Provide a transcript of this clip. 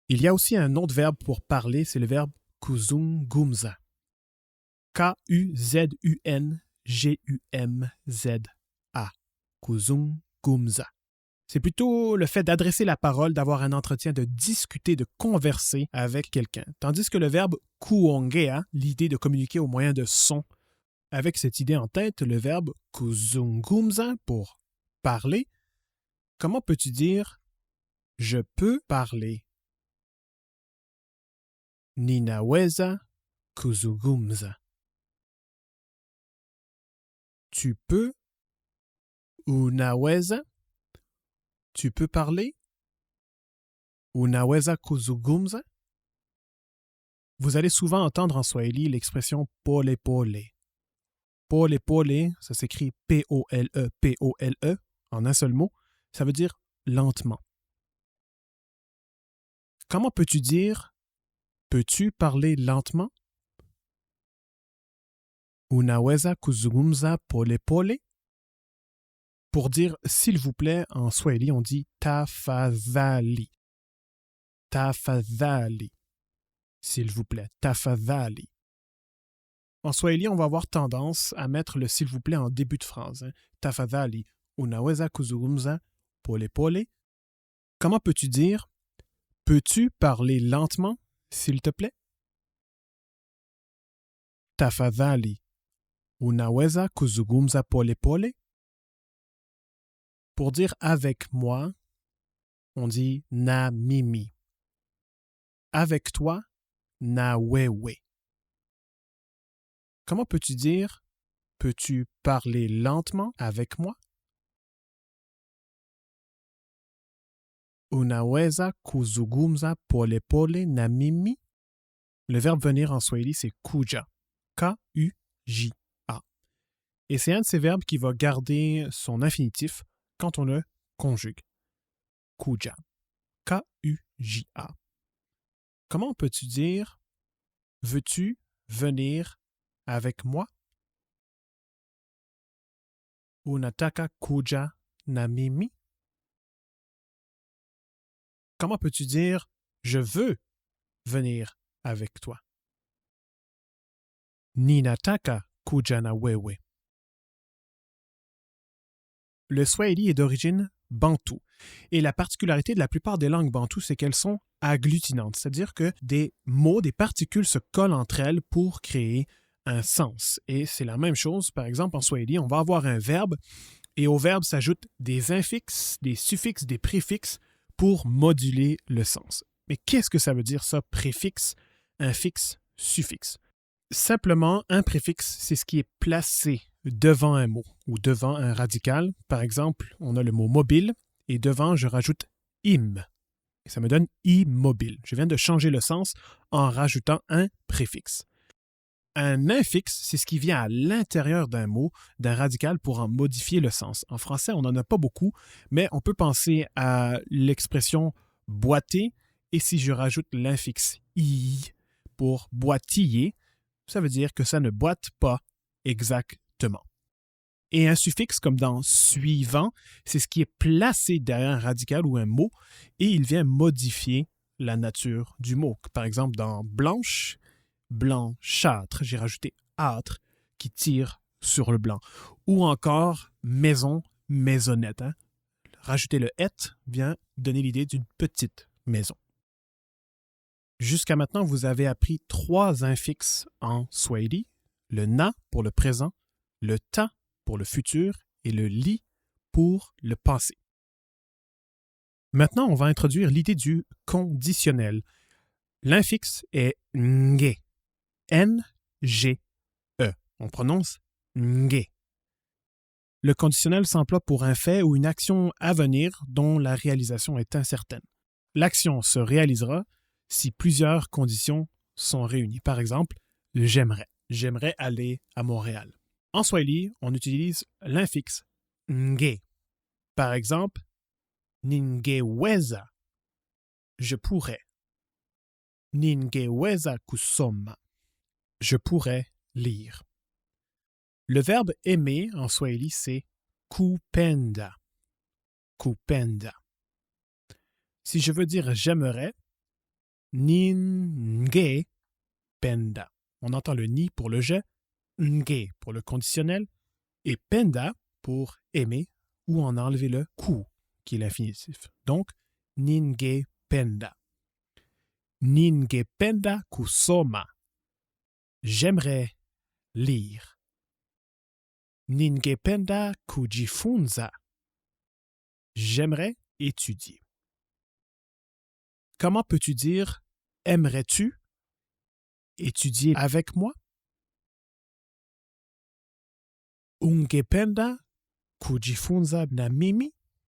Il y a aussi un autre verbe pour parler, c'est le verbe kuzungumza. K-U-Z-U-N-G-U-M-Z-A. Kuzungumza. C'est plutôt le fait d'adresser la parole, d'avoir un entretien, de discuter, de converser avec quelqu'un. Tandis que le verbe kuongea, l'idée de communiquer au moyen de son. Avec cette idée en tête, le verbe kuzungumza pour parler, comment peux-tu dire je peux parler? Ninaweza kuzungumza. Tu peux? Unaweza? Tu peux parler? Unaweza kuzungumza? Vous allez souvent entendre en Swahili l'expression pole pole. Pole pole, ça s'écrit P-O-L-E, P-O-L-E, en un seul mot. Ça veut dire lentement. Comment peux-tu dire peux-tu parler lentement? Unaweza kuzungumza pole pole? Pour dire s'il vous plaît, en Swahili, on dit tafadhali. Tafadhali. S'il vous plaît, tafadhali. En Swahili, on va avoir tendance à mettre le s'il vous plaît en début de phrase. Tafadhali. Unaweza kuzungumza pole pole? Comment peux-tu dire peux-tu parler lentement, s'il te plaît? Tafadhali. Unaweza kuzungumza pole pole? Pour dire avec moi, on dit na mimi. Avec toi, na wewe. Comment peux-tu dire peux-tu parler lentement avec moi? Unaweza kuzungumza pole pole na mimi? Le verbe venir en Swahili, c'est kuja. K-U-J-A. Et c'est un de ces verbes qui va garder son infinitif quand on le conjugue. Kuja. K-U-J-A. Comment peux-tu dire veux-tu venir avec moi? Unataka kuja na mimi? Comment peux-tu dire je veux venir avec toi? Ninataka kuja na wewe. Le Swahili est d'origine bantou. Et la particularité de la plupart des langues bantoues, c'est qu'elles sont agglutinantes, c'est-à-dire que des mots, des particules se collent entre elles pour créer un sens. Et c'est la même chose, par exemple, en Swahili, on va avoir un verbe et au verbe s'ajoutent des infixes, des suffixes, des préfixes pour moduler le sens. Mais qu'est-ce que ça veut dire ça, préfixe, infixe, suffixe? Simplement, un préfixe, c'est ce qui est placé devant un mot ou devant un radical. Par exemple, on a le mot mobile et devant, je rajoute im. Et ça me donne immobile. Je viens de changer le sens en rajoutant un préfixe. Un infixe, c'est ce qui vient à l'intérieur d'un mot, d'un radical pour en modifier le sens. En français, on n'en a pas beaucoup, mais on peut penser à l'expression boiter et si je rajoute l'infixe i pour boitiller, ça veut dire que ça ne boite pas exactement. Et un suffixe comme dans suivant, c'est ce qui est placé derrière un radical ou un mot et il vient modifier la nature du mot. Par exemple, dans blanche, blanchâtre, j'ai rajouté âtre qui tire sur le blanc. Ou encore maison, maisonnette. Rajouter le et vient donner l'idée d'une petite maison. Jusqu'à maintenant, vous avez appris 3 infixes en Swahili, le na pour le présent, le ta pour le futur et le li pour le passé. Maintenant, on va introduire l'idée du conditionnel. L'infixe est nge, N-G-E. On prononce nge. Le conditionnel s'emploie pour un fait ou une action à venir dont la réalisation est incertaine. L'action se réalisera si plusieurs conditions sont réunies. Par exemple, j'aimerais. J'aimerais aller à Montréal. En Swahili, on utilise l'infixe nge. Par exemple, ningeweza. Je pourrais. Ningeweza kusoma. Je pourrais lire. Le verbe aimer en Swahili, c'est kupenda. Kupenda. Si je veux dire j'aimerais, ningependa. On entend le ni pour le je, nge pour le conditionnel, et penda pour aimer, ou en enlever le ku, qui est l'infinitif. Donc, ningependa. Ningependa kusoma. J'aimerais lire. Ningependa kujifunza. J'aimerais étudier. Comment peux-tu dire aimerais-tu étudier avec moi? Ungependa kujifunza na mimi?